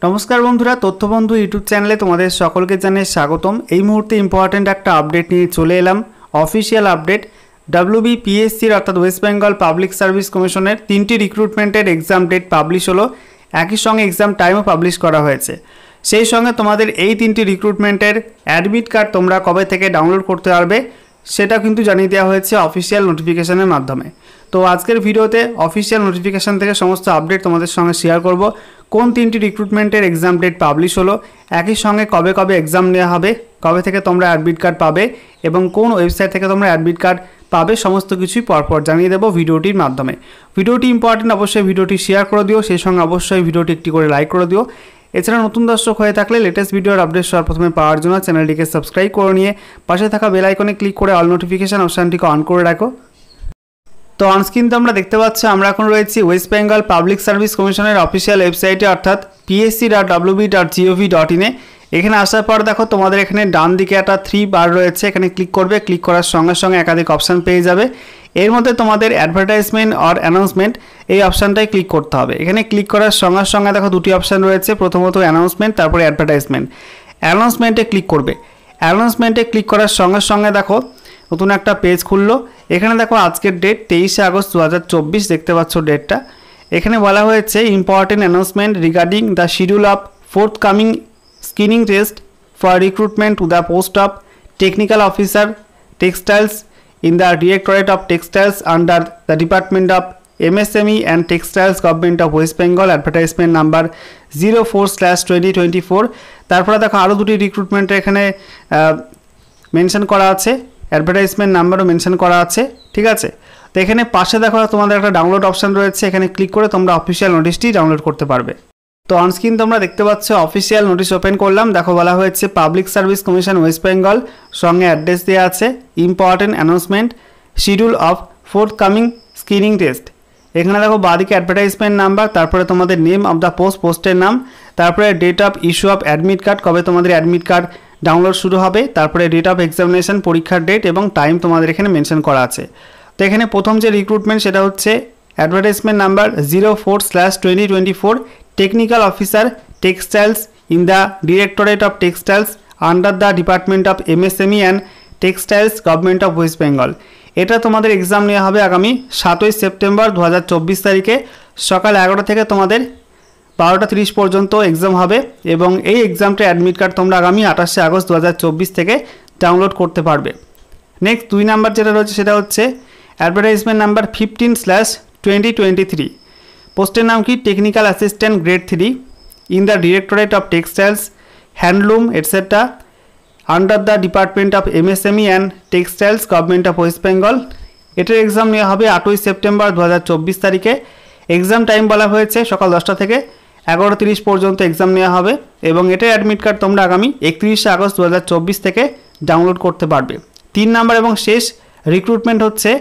नमस्कार बंधुरा तथ्य बंधु यूट्यूब चैनले तुम्हारे सकलके जानिए स्वागतम। এই মুহূর্তে ইম্পর্টেন্ট একটা আপডেট নিয়ে চলে এলাম। অফিশিয়াল আপডেট WBPSC অর্থাৎ ওয়েস্ট বেঙ্গল পাবলিক সার্ভিস কমিশনের 3টি রিক্রুটমেন্টের এক্সাম ডেট পাবলিশ হলো, একই সঙ্গে এক্সাম টাইমও পাবলিশ করা হয়েছে। সেই সঙ্গে তোমাদের এই 3টি রিক্রুটমেন্টের অ্যাডমিট কার্ড তোমরা কবে থেকে ডাউনলোড করতে পারবে সেটা কিন্তু জানিয়ে দেওয়া হয়েছে অফিশিয়াল নোটিফিকেশনের মাধ্যমে। তো আজকের ভিডিওতে অফিশিয়াল নোটিফিকেশন থেকে সমস্ত আপডেট তোমাদের সঙ্গে শেয়ার করব। কোন 3টি রিক্রুটমেন্টের এক্সাম ডেট পাবলিশ হলো, একই সঙ্গে কবে কবে এক্সাম নেওয়া হবে, কবে থেকে তোমরা অ্যাডমিট কার্ড পাবে এবং কোন ওয়েবসাইট থেকে তোমরা অ্যাডমিট কার্ড পাবে সমস্ত কিছুই পরপর জানিয়ে দেবো ভিডিওটির মাধ্যমে। ভিডিওটি ইম্পর্টেন্ট, অবশ্যই ভিডিওটি শেয়ার করে দিও, সেই সঙ্গে অবশ্যই ভিডিওটি একটি করে লাইক করে দিও। এছাড়া নতুন দর্শক হয়ে থাকলে লেটেস্ট ভিডিওর আপডেট সবার প্রথমে পাওয়ার জন্য চ্যানেলটিকে সাবস্ক্রাইব করে নিয়ে পাশে থাকা বেল আইকনে ক্লিক করে অল নোটিফিকেশান অপশানটিকে অন করে রাখো। তো অনস্ক্রিন তো আমরা দেখতে পাচ্ছি আমরা এখন রয়েছি ওয়েস্ট বেঙ্গল পাবলিক সার্ভিস কমিশনের অফিসিয়াল ওয়েবসাইটে অর্থাৎ psc.wb.gov.in এ। এখানে আসার পর দেখো তোমাদের এখানে ডান দিকে একটা 3 বার রয়েছে, এখানে ক্লিক করবে। ক্লিক করার সঙ্গে সঙ্গে একাধিক অপশান পেয়ে যাবে। এর মধ্যে তোমাদের অ্যাডভার্টাইজমেন্ট অর অ্যানাউন্সমেন্ট এই অপশানটায় ক্লিক করতে হবে। এখানে ক্লিক করার সঙ্গে সঙ্গে দেখো দুটি অপশান রয়েছে, প্রথমত অ্যানাউন্সমেন্ট, তারপরে অ্যাডভার্টাইজমেন্ট। অ্যানাউন্সমেন্টে ক্লিক করবে। অ্যানাউন্সমেন্টে ক্লিক করার সঙ্গে সঙ্গে দেখো নতুন একটা পেজ খুললো। এখানে দেখো আজকের ডেট 23শে আগস্ট 2024 দেখতে পাচ্ছ ডেটটা। এখানে বলা হয়েছে important announcement regarding the schedule of forthcoming screening test for recruitment to the post of technical officer textiles in the Directorate of Textiles under the Department of MSME and Textiles Government of West Bengal, advertisement number 04/2024। তারপরে দেখো আরও দুটি রিক্রুটমেন্টের এখানে mention করা আছে, advertisement নাম্বারও mention করা আছে, ঠিক আছে। তো এখানে পাশে দেখো তোমাদের একটা ডাউনলোড অপশান রয়েছে, এখানে ক্লিক করে তোমরা অফিসিয়াল নোটিশটি ডাউনলোড করতে পারবে। তো অনস্ক্রিন তোমরা দেখতে পাচ্ছ অফিসিয়াল নোটিশ ওপেন করলাম। দেখো বলা হয়েছে public service commission West Bengal, সঙ্গে অ্যাড্রেস দেওয়া আছে, important announcement schedule of forthcoming screening test. এখানে দেখো বাদিকে অ্যাডভার্টাইজমেন্ট নাম্বার, তারপরে তোমাদের নেম অফ দ্য পোস্টের নাম, তারপরে date of issue of admit card, কবে তোমাদের অ্যাডমিট কার্ড ডাউনলোড শুরু হবে, তারপরে ডেট অফ এক্সামিনেশন পরীক্ষার ডেট এবং টাইম তোমাদের এখানে মেনশন করা আছে। তো এখানে প্রথম যে রিক্রুটমেন্ট সেটা হচ্ছে advertisement number 04/2024 technical officer textiles in the directorate of textiles under the department of MSME and textiles government of West Bengal. এটা তোমাদের এক্সাম নেওয়া হবে আগামী 7ই সেপ্টেম্বর 2024 তারিখে সকাল 11টা থেকে তোমাদের 12টা 30 পর্যন্ত এক্সাম হবে এবং এই এক্সামটা অ্যাডমিট কার্ড তোমরা আগামী 28শে আগস্ট 2024 থেকে ডাউনলোড করতে পারবে। নেক্সট 2 নাম্বার যেটা রয়েছে সেটা হচ্ছে অ্যাডভার্টাইজমেন্ট নাম্বার 15/2023। পোস্টের নাম কি technical assistant grade 3 in the directorate of textiles handloom etcetera under the department of MSME and textiles government of West Bengal. এটার এক্সাম নেওয়া হবে 8ই সেপ্টেম্বর 2024 তারিখে। এক্সাম টাইম বলা হয়েছে সকাল 10টা থেকে 11:30 পর্যন্ত এক্সাম নেওয়া হবে এবং এটার অ্যাডমিট কার্ড তোমরা আগামী 31শে আগস্ট 2024 থেকে ডাউনলোড করতে পারবে। 3 নাম্বার এবং শেষ রিক্রুটমেন্ট হচ্ছে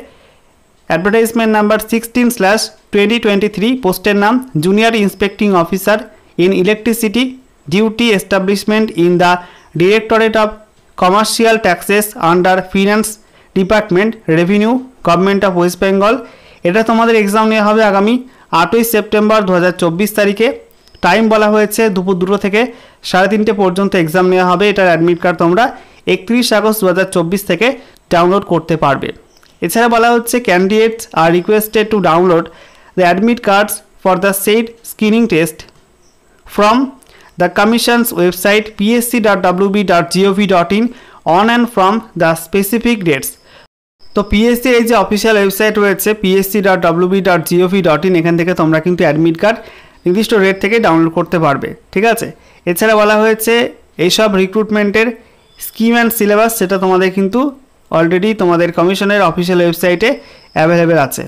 অ্যাডভার্টাইজমেন্ট নাম্বার 16/2023 পোস্টের নাম junior inspecting officer in electricity duty establishment in the directorate of commercial taxes under finance department revenue government of West Bengal. এটা তোমাদের এক্সাম নেওয়া হবে আগামী 8ই সেপ্টেম্বর 2024 তারিখে। টাইম বলা হয়েছে দুপুর 2টো থেকে 3:30 পর্যন্ত এক্সাম নেওয়া হবে। এটার অ্যাডমিট কার্ড তোমরা 31 আগস্ট 2024 থেকে ডাউনলোড করতে পারবে। এছাড়া বলা হচ্ছে candidates are requested to download the admit cards for the shed screening test from the commission's website psc.wb.gov.in on and from the specific dates. তো পিএসসির এই যে অফিসিয়াল ওয়েবসাইট রয়েছে psc.wb.gov.in, এখান থেকে তোমরা কিন্তু অ্যাডমিট কার্ড নির্দিষ্ট রেট থেকে ডাউনলোড করতে পারবে, ঠিক আছে। এছাড়া বলা হয়েছে এইসব রিক্রুটমেন্টের স্কিম অ্যান্ড সিলেবাস সেটা তোমাদের কিন্তু অলরেডি তোমাদের কমিশনের অফিসিয়াল ওয়েবসাইটে অ্যাভেলেবেল আছে।